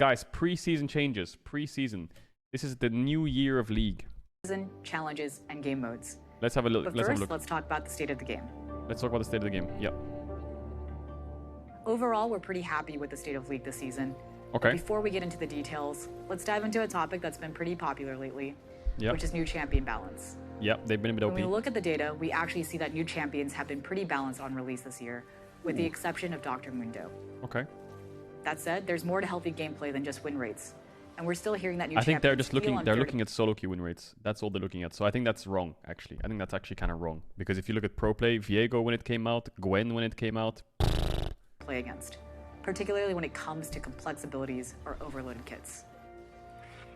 Guys, preseason changes. Preseason. This is the new year of League. Challenges and game modes. Let's have a look. But let's have a first, look. let's talk about the state of the game. Let's talk about the state of the game. Yep. Overall, we're pretty happy with the state of League this season. Okay. Before we get into the details, let's dive into a topic that's been pretty popular lately, Yep. which is new champion balance. Yep, they've been a bit OP. When we look at the data, we actually see that new champions have been pretty balanced on release this year, with the exception of Dr. Mundo. Okay. That said, there's more to healthy gameplay than just win rates. And we're still hearing that new I think they're just champions looking. They're looking at solo queue win rates. That's all they're looking at. So I think that's wrong. Actually, I think that's actually kind of wrong because if you look at pro play, Viego when it came out, Gwen when it came out, play against, particularly when it comes to complex abilities or overloaded kits.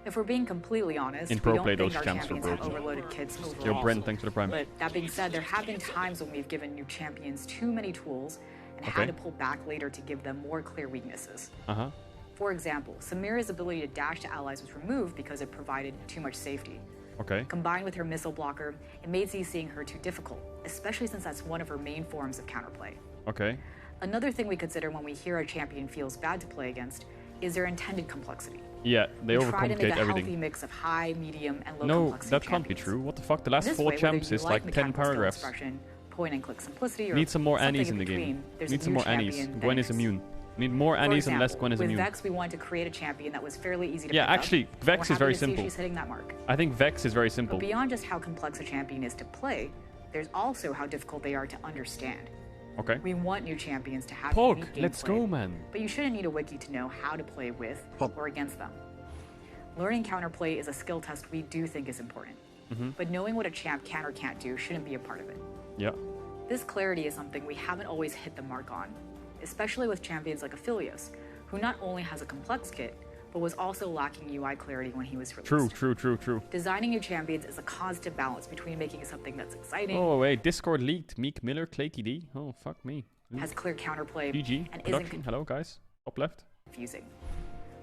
If we're being completely honest, in pro we don't play think those our champs were champions have broken. overloaded kits overall. Yo, Brent, thanks for the prime. But that being said, there have been times when we've given new champions too many tools and Okay. had to pull back later to give them more clear weaknesses. Uh-huh. For example, Samira's ability to dash to allies was removed because it provided too much safety. Okay. Combined with her missile blocker, it made seeing her too difficult, especially since that's one of her main forms of counterplay. Okay. Another thing we consider when we hear a champion feels bad to play against is their intended complexity. Yeah, they We try to make overcomplicate a healthy everything. mix of high, medium, and low No, complexity that can't be champions. true. What the fuck? The last This 4 way, whether champs you is like 10 mechanical skill paragraphs. expression, point and click simplicity, or Need some more something Annies in the between, game. there's Need a some new more Annies. champion Gwen that is is. immune. Need more For Annies and less example, Gwen is with immune. Vex, we wanted to create a champion that was fairly easy to Yeah, pick up, actually, and Vex we're is very happy to see simple. she's hitting that mark. I think Vex is very simple. But beyond just how complex a champion is to play, there's also how difficult they are to understand. Okay. We want new champions to have Pog, unique let's gameplay, go, man. but you shouldn't need a wiki to know how to play with Pog. or against them. Learning counterplay is a skill test we do think is important, but knowing what a champ can or can't do shouldn't be a part of it. Yeah. This clarity is something we haven't always hit the mark on, especially with champions like Aphelios, who not only has a complex kit, but was also lacking UI clarity when he was released. True. Designing new champions is a constant balance between making something that's exciting, Oh, wait. Discord leaked. Meek Miller, Claky D. Oh, fuck me. has clear counterplay, GG. and Production. isn't Hello, guys. Top left. confusing.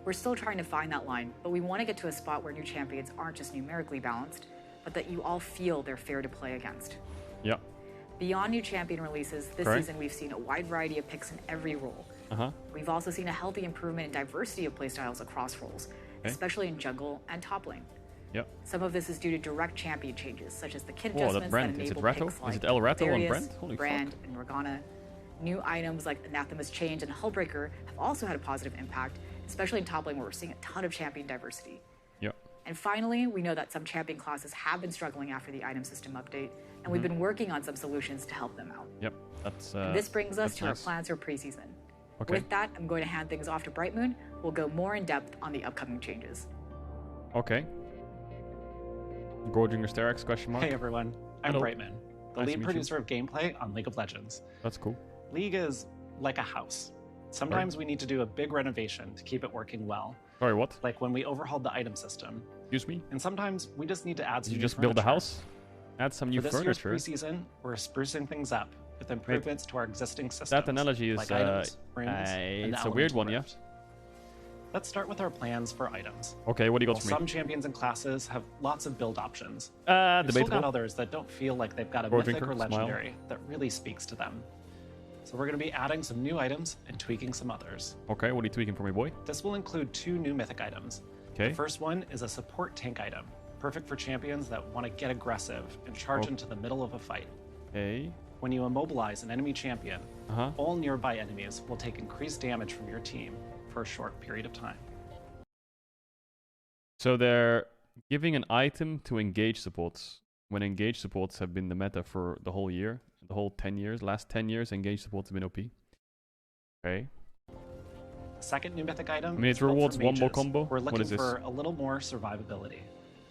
We're still trying to find that line, but we want to get to a spot where new champions aren't just numerically balanced, but that you all feel they're fair to play against. Yeah. Beyond new champion releases, this Correct. season we've seen a wide variety of picks in every role. Uh-huh. We've also seen a healthy improvement in diversity of playstyles across roles, especially in jungle and top lane. Yep. Some of this is due to direct champion changes, such as the kit Whoa, that adjustments Brent. that Is it enable Ratto? picks Is like it El Ratto on Darius, Brent? Holy Brand, fuck. and Morgana. New items like Anathema's Change and Hullbreaker have also had a positive impact, especially in top lane where we're seeing a ton of champion diversity. Yep. And finally, we know that some champion classes have been struggling after the item system update, and we've been working on some solutions to help them out. Yep. That's And this brings us that's to nice. our plans for preseason. Okay. With that, I'm going to hand things off to Brightmoon, who will go more in depth on the upcoming changes. Okay. Gorging Sterex, question mark? Hey everyone, I'm Hello. Brightman, the Nice to lead meet you. producer of gameplay on League of Legends. That's cool. League is like a house. Sometimes we need to do a big renovation to keep it working well, Sorry, what? like when we overhauled the item system. Excuse me? And sometimes we just need to add some Did you new just build a furniture. house? Add some new For this year's furniture. preseason, we're sprucing things up with improvements to our existing systems. That analogy is, like items, runes, and the it's a weird elemental one, yeah? rift. Let's start with our plans for items. Okay, what do you got While for some me? champions and classes have lots of build options, we've still got Debatable. others that don't feel like they've got a Or mythic drinker, or smile. legendary that really speaks to them. So we're going to be adding some new items and tweaking some others. Okay, what are you tweaking for me, boy? This will include 2 new mythic items. Okay. The first one is a support tank item, perfect for champions that want to get aggressive and charge Oh. into the middle of a fight. Okay. When you immobilize an enemy champion, Uh-huh. all nearby enemies will take increased damage from your team for a short period of time. So they're giving an item to engage supports. When engage supports have been the meta for the whole year, the whole 10 years, last 10 years, engage supports have been OP. Okay. The second new mythic item I mean, it is built for rewards wombo mages. combo. We're What looking is this? for a little more survivability.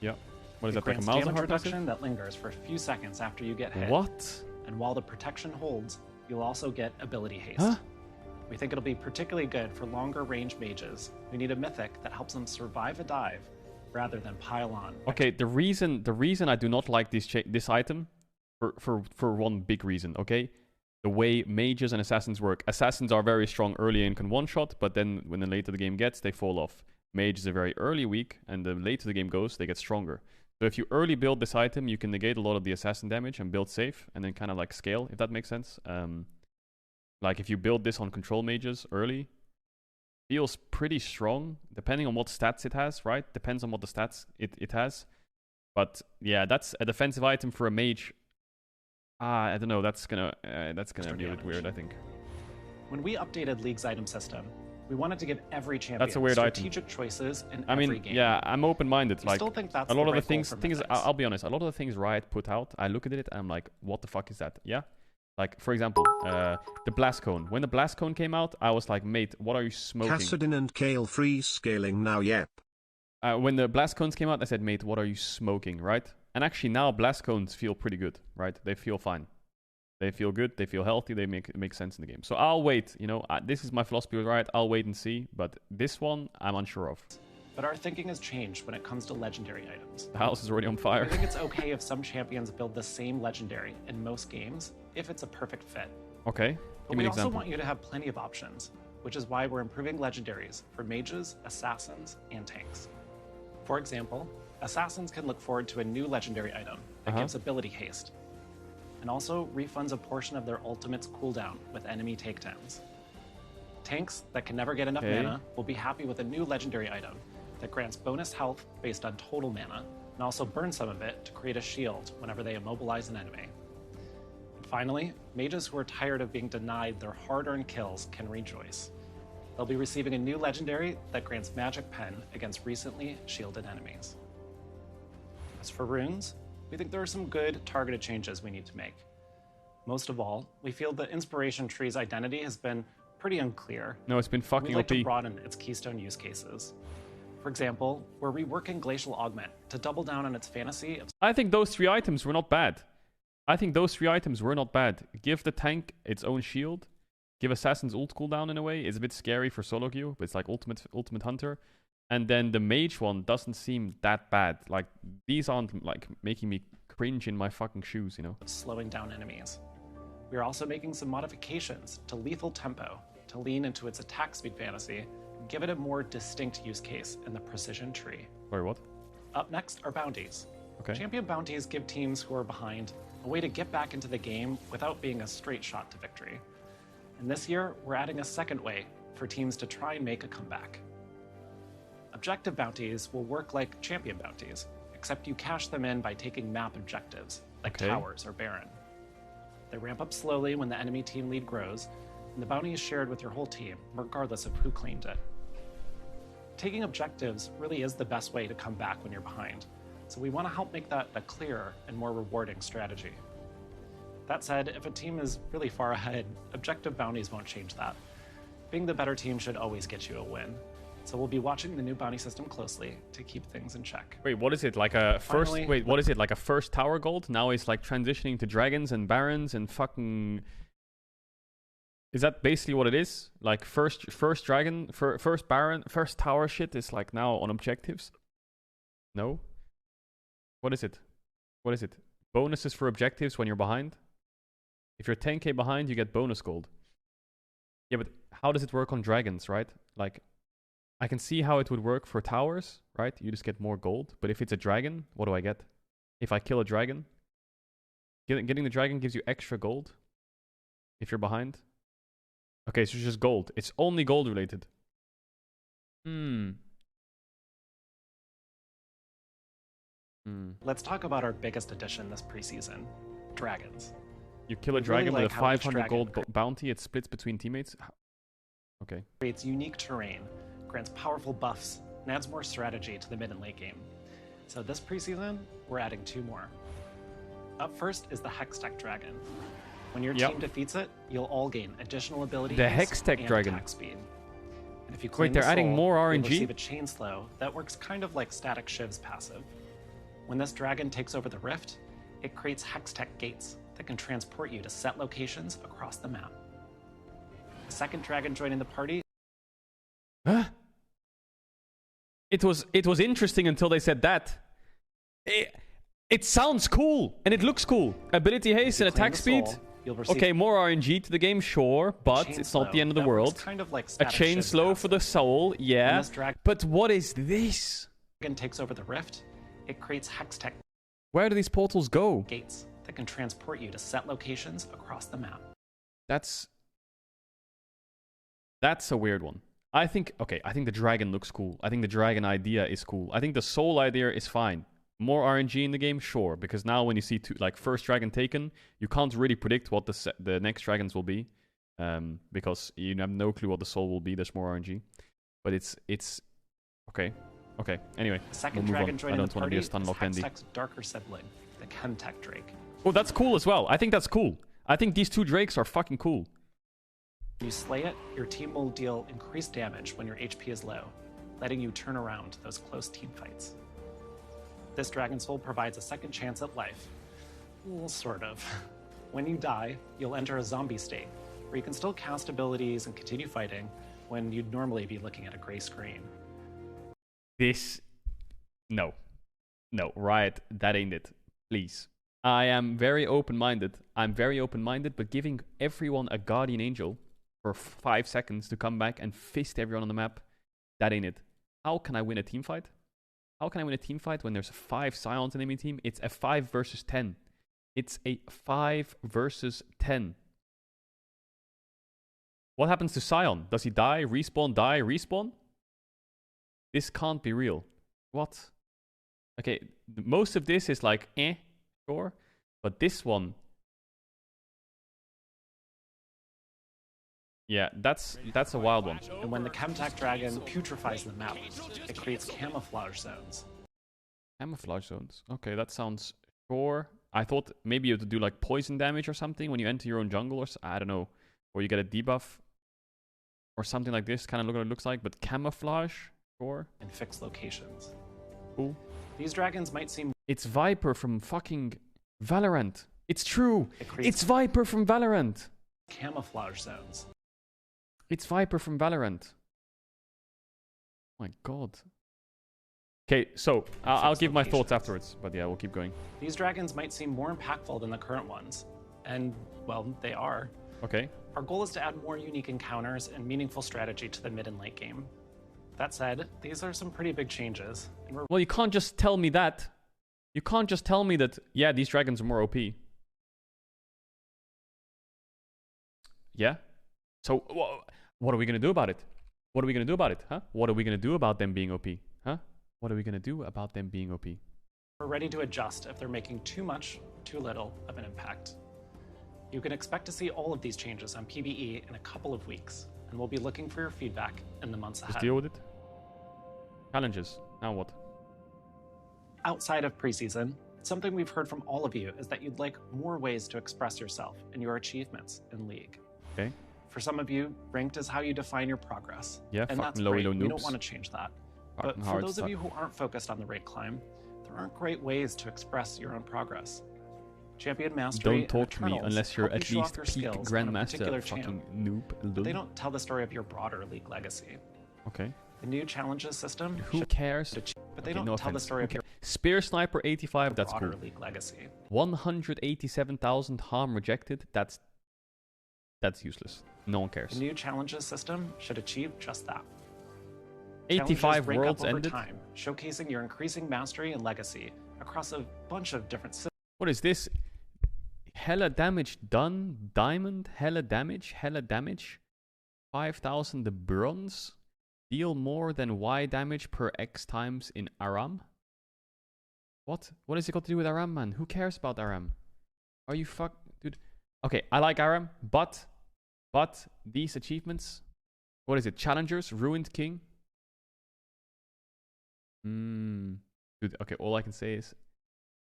Yeah. What is It that, like a grants mouse damage heart reduction that lingers for a few seconds after you get hit. What? And while the protection holds, you'll also get ability haste. Huh? We think it'll be particularly good for longer range mages who need a mythic that helps them survive a dive rather than pile on. Okay, the reason I do not like this item for one big reason, okay? The way mages and assassins work. Assassins are very strong early and can one-shot, but then when the later the game gets, they fall off. Mages are very early weak, and the later the game goes, they get stronger. So if you early build this item, you can negate a lot of the assassin damage and build safe, and then kind of like scale, if that makes sense. Like if you build this on control mages early, feels pretty strong, depending on what stats it has, right? Depends on what the stats it has. But yeah, that's a defensive item for a mage. I don't know. That's gonna be a bit weird, I think. When we updated League's item system, we wanted to give every champion That's a weird strategic choices in every game. Yeah, I'm open-minded. I still think that's a lot of the right things. I'll be honest. A lot of the things Riot put out, I look at it and I'm like, what the fuck is that? Yeah. Like, for example, the Blast Cone. When the Blast Cone came out, I was like, mate, what are you smoking? Caedrel and Kale free scaling now, yep. When the Blast Cones came out, I said, mate, what are you smoking, right? And actually now Blast Cones feel pretty good, right? They feel fine. They feel good, they feel healthy, they make sense in the game. So I'll wait, you know, this is my philosophy with Riot, I'll wait and see. But this one, I'm unsure of. But our thinking has changed when it comes to legendary items. The house is already on fire. I think it's okay if some champions build the same legendary in most games, if it's a perfect fit. Okay, but we also want you to have plenty of options, which is why we're improving legendaries for mages, assassins, and tanks. For example, assassins can look forward to a new legendary item that gives ability haste, and also refunds a portion of their ultimate's cooldown with enemy takedowns. Tanks that can never get enough mana will be happy with a new legendary item that grants bonus health based on total mana, and also burn some of it to create a shield whenever they immobilize an enemy. And finally, mages who are tired of being denied their hard-earned kills can rejoice. They'll be receiving a new legendary that grants Magic Pen against recently shielded enemies. As for runes, we think there are some good targeted changes we need to make. Most of all, we feel the Inspiration Tree's identity has been pretty unclear. No, it's been fucking We'd like OP. to broaden its keystone use cases. For example, we're reworking Glacial Augment to double down on its fantasy of... I think those 3 items were not bad. Give the tank its own shield. Give Assassin's ult cooldown in a way. It's a bit scary for solo queue, but it's like ultimate hunter. And then the mage one doesn't seem that bad. Like, these aren't like making me cringe in my fucking shoes, you know? Slowing down enemies. We are also making some modifications to Lethal Tempo to lean into its attack speed fantasy and give it a more distinct use case in the Precision Tree. Sorry, what? Up next are bounties. Okay. Champion bounties give teams who are behind a way to get back into the game without being a straight shot to victory. And this year, we're adding a second way for teams to try and make a comeback. Objective bounties will work like champion bounties, except you cash them in by taking map objectives, like towers or Baron. They ramp up slowly when the enemy team lead grows, and the bounty is shared with your whole team, regardless of who claimed it. Taking objectives really is the best way to come back when you're behind, so we want to help make that a clearer and more rewarding strategy. That said, if a team is really far ahead, objective bounties won't change that. Being the better team should always get you a win. So we'll be watching the new bounty system closely to keep things in check. Wait, what is it? Like a first... Finally, wait, what is it? Like a first tower gold? Now it's like transitioning to dragons and barons and fucking... Is that basically what it is? Like first dragon, first baron, first tower shit is like now on objectives? No? What is it? What is it? Bonuses for objectives when you're behind? If you're 10k behind, you get bonus gold. Yeah, but how does it work on dragons, right? Like, I can see how it would work for towers, right? You just get more gold. But if it's a dragon, what do I get? If I kill a dragon? Getting the dragon gives you extra gold if you're behind. Okay, so it's just gold. It's only gold related. Let's talk about our biggest addition this preseason, dragons. You kill a dragon with a 500 gold bounty, it splits between teammates? Okay. Creates unique terrain, grants powerful buffs, and adds more strategy to the mid and late game. So this preseason, we're adding 2 more. Up first is the Hextech Dragon. When your team defeats it, you'll all gain additional abilities the Hextech Dragon. Attack speed. And if you claim they're adding more RNG? You'll receive a chain slow that works kind of like Static Shiv's passive. When this dragon takes over the rift, it creates Hextech gates that can transport you to set locations across the map. The second dragon joining the party... Huh? It was interesting until they said that. It sounds cool, and it looks cool. Ability haste and attack speed. Okay, more RNG to the game, sure, but it's not the end of the world. Kind of like a chain slow for the soul, yeah. But what is this? Dragon takes over the rift. It creates Hextech. Where do these portals go? Gates that can transport you to set locations across the map. That's a weird one. I think the dragon looks cool. I think the dragon idea is cool. I think the soul idea is fine. More RNG in the game, sure, because now when you see first dragon taken, you can't really predict what the next dragons will be, because you have no clue what the soul will be. There's more RNG, but it's okay. Okay. Anyway, The second we'll move dragon on. I joining don't the want to party be a is stun-locked Andy. Hextech's darker sibling, the Chemtech Drake. Oh, that's cool as well. I think that's cool. I think these two drakes are fucking cool. When you slay it, your team will deal increased damage when your HP is low, letting you turn around those close team fights. This Dragon Soul provides a second chance at life. Well, sort of. When you die, you'll enter a zombie state, where you can still cast abilities and continue fighting when you'd normally be looking at a gray screen. No, Riot, that ain't it. Please. I am very open-minded. But giving everyone a Guardian Angel for 5 seconds to come back and fist everyone on the map, that ain't it. How can I win a team fight? How can I win a team fight when there's 5 Scions in the enemy team? It's a 5 versus 10. It's a 5 versus 10. What happens to Scion? Does he die, respawn? This can't be real. What? Okay, most of this is like, sure. But this one... Yeah, that's a wild one. And when the Chemtech Dragon putrefies the map, it creates camouflage zones. Camouflage zones. Okay, that sounds sure. I thought maybe you have to do like poison damage or something when you enter your own jungle, or I don't know. Or you get a debuff. Or something like this, kind of look what it looks like. But camouflage, sure. And fixed locations. Cool. These dragons might seem... It's Viper from fucking Valorant. It's true. It's Viper from Valorant. Camouflage zones. It's Viper from Valorant. Oh my god. Okay, so I'll give my thoughts afterwards. But yeah, we'll keep going. These dragons might seem more impactful than the current ones. And, well, they are. Okay. Our goal is to add more unique encounters and meaningful strategy to the mid and late game. That said, these are some pretty big changes. And well, you can't just tell me that. You can't just tell me that, yeah, these dragons are more OP. Yeah? So, what are we going to do about it? What are we going to do about it, huh? What are we going to do about them being OP, huh? What are we going to do about them being OP? We're ready to adjust if they're making too much, too little of an impact. You can expect to see all of these changes on PvE in a couple of weeks, and we'll be looking for your feedback in the months ahead. Just deal with it. Challenges. Now what? Outside of preseason, something we've heard from all of you is that you'd like more ways to express yourself and your achievements in League. Okay. For some of you, ranked is how you define your progress. Yeah, and that's low great. noobs. We don't want to change that. But for those of you who aren't focused on the rank climb, there aren't great ways to express your own progress. Champion Mastery Don't talk to me unless you're at least peak Grandmaster, fucking noob. But they don't tell the story of your broader League legacy. Okay. The new challenges system. Who cares? But they don't tell the story of your Spear Sniper 85. That's cool. League legacy. 187,000 harm rejected. That's useless. No one cares. The new challenges system should achieve just that. 85 rank worlds up over ended. Time, showcasing your increasing mastery and legacy across a bunch of different systems. What is this? Hella damage done. Diamond. Hella damage. 5,000 the bronze. Deal more than Y damage per X times in Aram. What? What has it got to do with Aram, man? Who cares about Aram? Are you dude? Okay, I like Aram, but these achievements. What is it? Challengers, Ruined King. Dude, okay, all I can say is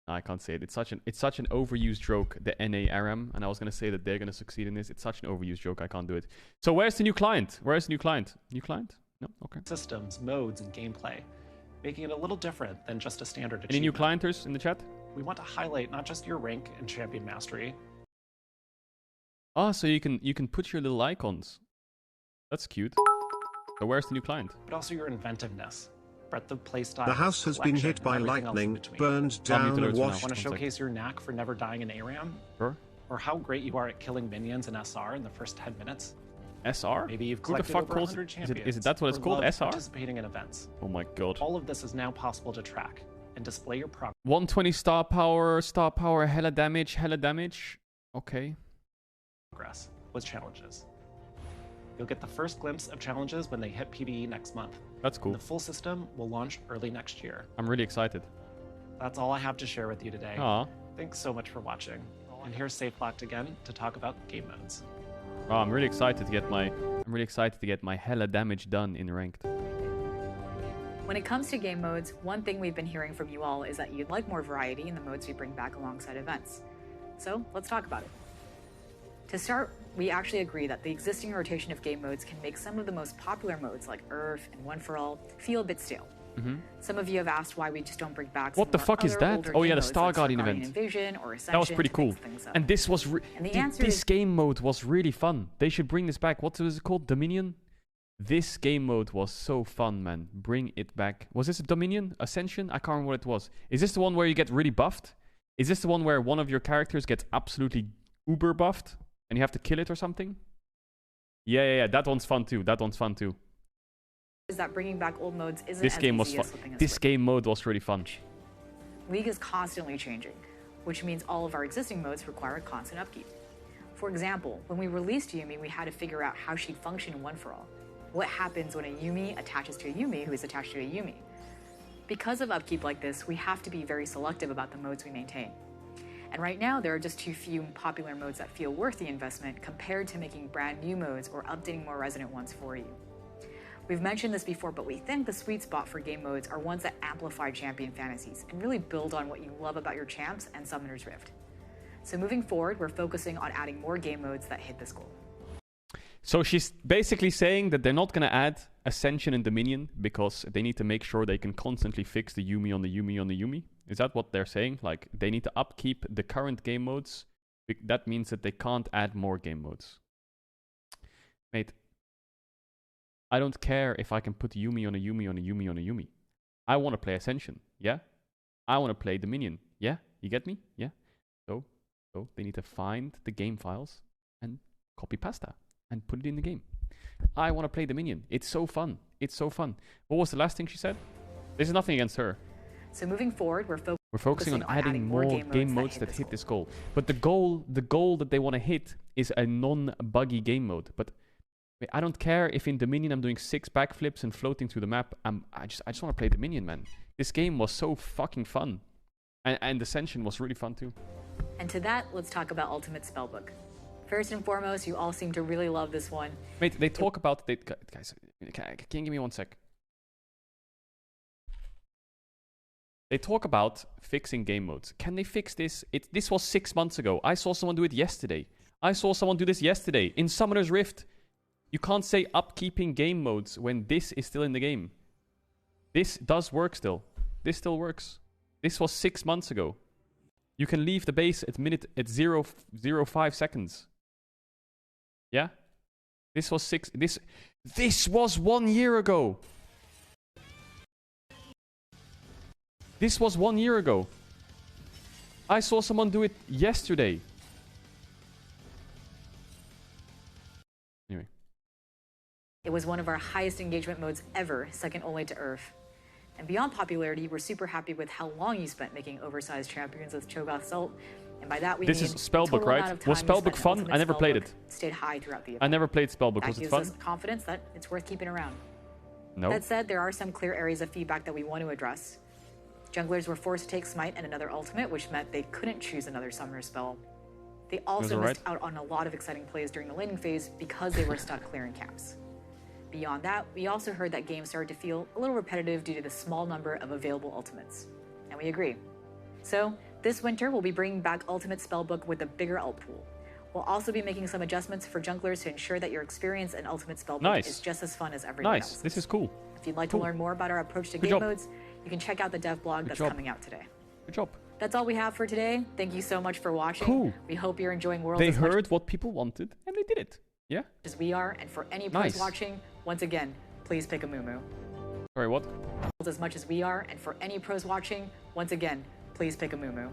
I can't say it. It's such an overused joke, the NA Aram, and I was gonna say that they're gonna succeed in this. It's such an overused joke, I can't do it. So where's the new client? New client? No? Okay. Systems, modes, and gameplay, making it a little different than just a standard achievement. Any new clienters in the chat? We want to highlight not just your rank and champion mastery. So you can put your little icons. That's cute. So where's the new client? But also your inventiveness. Breadth of playstyle. The house has been hit by lightning, burned down and washed. Want to showcase your knack for never dying in ARAM? Sure. Or how great you are at killing minions in SR in the first 10 minutes? SR? Maybe you've Who the collected fuck over calls 100 champions. Is it that's what it's called? SR? Participating in events. Oh my god. All of this is now possible to track and display your progress. 120 star power, hella damage. Okay. Progress with challenges. You'll get the first glimpse of challenges when they hit PBE next month. That's cool. And the full system will launch early next year. I'm really excited. That's all I have to share with you today. Aw. Thanks so much for watching. And here's SafeLocked again to talk about game modes. Oh, I'm really excited to get my hella damage done in ranked. When it comes to game modes, one thing we've been hearing from you all is that you'd like more variety in the modes we bring back alongside events. So let's talk about it. To start, we actually agree that the existing rotation of game modes can make some of the most popular modes like Earth and One for All feel a bit stale. Some of you have asked why we just don't bring back What the fuck is that? Oh yeah, the Star Guardian event. Invasion or Ascension That was pretty cool. And this was this game mode was really fun. They should bring this back. What was it called? Dominion? This game mode was so fun, man. Bring it back. Was this a Dominion? Ascension? I can't remember what it was. Is this the one where you get really buffed? Is this the one where one of your characters gets absolutely uber buffed and you have to kill it or something? Yeah. That one's fun too. Is that bringing back old modes isn't This as game was easy fun. as flipping a This switch. game mode was really fun. League is constantly changing, which means all of our existing modes require constant upkeep. For example, when we released Yuumi, we had to figure out how she'd function in One for All. What happens when a Yuumi attaches to a Yuumi who is attached to a Yuumi? Because of upkeep like this, we have to be very selective about the modes we maintain. And right now, there are just too few popular modes that feel worth the investment compared to making brand new modes or updating more resonant ones for you. We've mentioned this before, but we think the sweet spot for game modes are ones that amplify champion fantasies and really build on what you love about your champs and Summoner's Rift. So moving forward, we're focusing on adding more game modes that hit this goal. So she's basically saying that they're not going to add Ascension and Dominion because they need to make sure they can constantly fix the Yuumi on the Yuumi on the Yuumi. Is that what they're saying? Like, they need to upkeep the current game modes. That means that they can't add more game modes. Mate, I don't care if I can put Yuumi on a Yuumi on a Yuumi on a Yuumi. I want to play Ascension, yeah? I want to play Dominion, yeah? You get me? Yeah? So they need to find the game files and copy pasta and put it in the game. I want to play Dominion. It's so fun. What was the last thing she said? This is nothing against her. So moving forward, we're focusing on adding more game modes that hit this goal. But the goal that they want to hit is a non-buggy game mode. But I don't care if in Dominion I'm doing 6 backflips and floating through the map. I just want to play Dominion, man. This game was so fucking fun. And Ascension was really fun too. And to that, let's talk about Ultimate Spellbook. First and foremost, you all seem to really love this one. Mate, they talk about... guys, can you give me 1 sec? They talk about fixing game modes. Can they fix this? This was 6 months ago. I saw someone do it yesterday. I saw someone do this yesterday in Summoner's Rift. You can't say upkeeping game modes when this is still in the game. This does work still. This still works. This was 6 months ago. You can leave the base at 0.05 seconds. Yeah? This was 1 year ago. This was 1 year ago. I saw someone do it yesterday. Anyway. It was one of our highest engagement modes ever, second only to Earth. And beyond popularity, we're super happy with how long you spent making oversized champions with Cho'Gath Salt. And by that we mean... This is Spellbook, right? Was Spellbook fun? I never played it. Stayed high throughout the event. I never played Spellbook. Was it fun? That gives us confidence that it's worth keeping around. No. That said, there are some clear areas of feedback that we want to address. Junglers were forced to take Smite and another ultimate, which meant they couldn't choose another summoner spell. They also missed out on a lot of exciting plays during the laning phase because they were stuck clearing camps. Beyond that, we also heard that games started to feel a little repetitive due to the small number of available ultimates. And we agree. So, this winter we'll be bringing back Ultimate Spellbook with a bigger ult pool. We'll also be making some adjustments for junglers to ensure that your experience in Ultimate Spellbook is just as fun as everyone else. Nice, this is cool. If you'd like to learn more about our approach to game modes, you can check out the dev blog that's coming out today. Good job. That's all we have for today. Thank you so much for watching. Cool. We hope you're enjoying Worlds They as much heard what people wanted and they did it. Yeah? as we are. And for any pros watching, once again, please pick a Mumu. Sorry, what? As much as we are, and for any pros watching, once again, please pick a Mumu.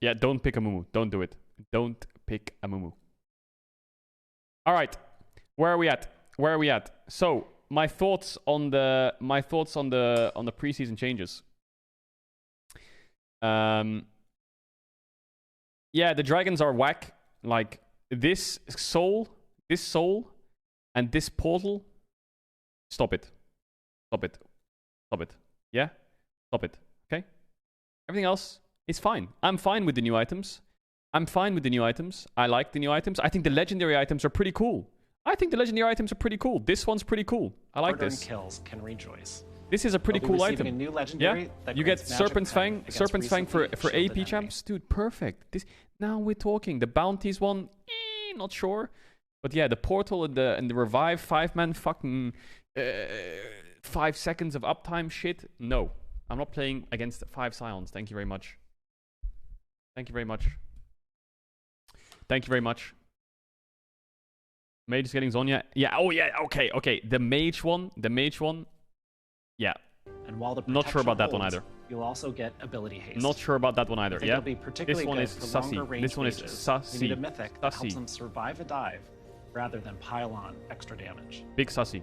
Yeah, don't pick a Mumu. Don't do it. Don't pick a Mumu. All right. Where are we at? So, my thoughts on the preseason changes. Yeah, the dragons are whack. Like, this soul, and this portal. Stop it. Stop it. Stop it. Yeah? Stop it. Okay? Everything else is fine. I'm fine with the new items. I like the new items. I think the legendary items are pretty cool. This one's pretty cool. I like Order this. And kills can rejoice. This is a pretty cool item. A new legendary that you get grants Serpent's magic Fang. Serpent's Fang for shielded AP champs. Dude, perfect. This now we're talking. The bounties one, not sure. But yeah, the portal and the revive 5-man fucking 5 seconds of uptime shit. No. I'm not playing against 5 Scions. Thank you very much. Mage is getting Zonya. Yeah, oh yeah, okay. The mage one. Yeah. And while the not sure about that one holds, either. You'll also get ability haste. Not sure about that one either. Yeah. Be This one is sussy. This one is sussy. You need a mythic that helps them survive a dive rather than pile on extra damage. Big sussy.